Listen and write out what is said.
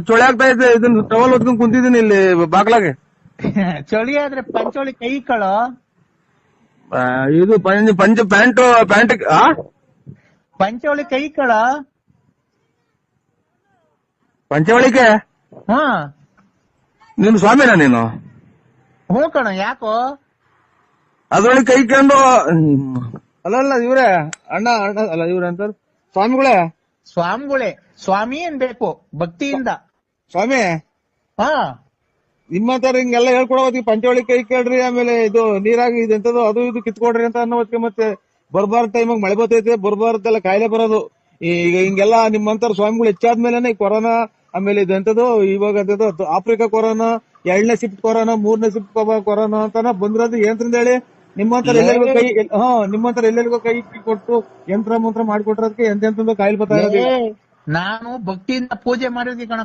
ಚೊಳೆ ಆಗ್ತಾ ಇದೆ, ಇದನ್ನ ಟವಲ್ ಹೊತ್ಕೊಂಡ್ ಕುಂತಿದ್ದೀನಿ ಇಲ್ಲಿ ಬಾಗ್ಲಾಗೆ. ಚಳಿ ಆದ್ರೆ ಪಂಚೋಳಿ ಕೈ ಇಕ್ಕಳೋ. ಇದು ಪಂಚ ಪ್ಯಾಂಟ್ ಪಂಚೋಳಿ ಕೈ ಇಕ್ಕಳ. ಪಂಚವಳಿಕೆ. ಹಾ ನೀನು ಸ್ವಾಮಿನ ನೀನು? ಹ್ಞೂ ಕಣ, ಯಾಕೋ? ಅದ್ರೊಳಗೆ ಕೈ ಇಕ್ಕೊಂಡು ಅಲ್ಲ ಇವ್ರೆ ಅಣ್ಣ ಅಲ್ಲ ಇವ್ರೆ ಅಂತಾರ ಸ್ವಾಮಿಗಳೇ. ಸ್ವಾಮಿಗಳೇ, ಸ್ವಾಮಿ ಅನ್ಬೇಕು ಭಕ್ತಿಯಿಂದ. ಸ್ವಾಮಿ ಹಾ ನಿಮ್ಮ ತರ ಹಿಂಗೆಲ್ಲ ಹೇಳ್ಕೊಡೋತಿ ಪಂಚವಳಿ ಕೈ ಕೇಳ್ರಿ, ಆಮೇಲೆ ಇದು ನೀರಾಗಿ ಇದೆಂತದ್ದು ಅದು ಇದು ಕಿತ್ಕೊಡ್ರಿ ಅಂತ ಅನ್ನೋದಕ್ಕೆ ಮತ್ತೆ ಬರ್ಬಾರ್ದ ಟೈಮಾಗ ಮಳೆ ಬರ್ತೈತೆ, ಬರ್ಬಾರ್ದೆಲ್ಲ ಕಾಯಿಲೆ ಬರೋದು. ಈಗ ಹಿಂಗೆಲ್ಲ ನಿಮ್ಮಂತರ ಸ್ವಾಮಿಗಳು ಹೆಚ್ಚಾದ್ಮೇಲೆ ಕೊರೋನಾ, ಆಮೇಲೆ ಇದೆಂತದ್ದು ಇವಾಗ ಅಂತದ್ದು ಆಫ್ರಿಕಾ ಕೊರೋನಾ, 2ನೇ ಶಿಫ್ಟ್ ಕೊರೋನಾ, 3ನೇ ಶಿಫ್ಟ್ ಕೊರೋನಾ ಅಂತಾನ ಬಂದಿರೋದು. ಏನ್ರಿಂದ ಹೇಳಿ ನಿಮ್ಮಂತರ ಎಲ್ಲರಿಗೂ ಕೈ ನಿಮ್ಮಂತರ ಎಲ್ಲರಿಗೂ ಕೈ ಕೊಟ್ಟು ಯಂತ್ರ ಮಂತ್ರ ಮಾಡ್ಕೊಟ್ರದಕ್ಕೆ ಎಂತೆಂತದ್ದು ಕಾಯಿಲೆ ಬರ್ತಾ ಇರೋದು. ನಾನು ಭಕ್ತಿಯಿಂದ ಪೂಜೆ ಮಾಡಿದ್ವಿ ಕಣ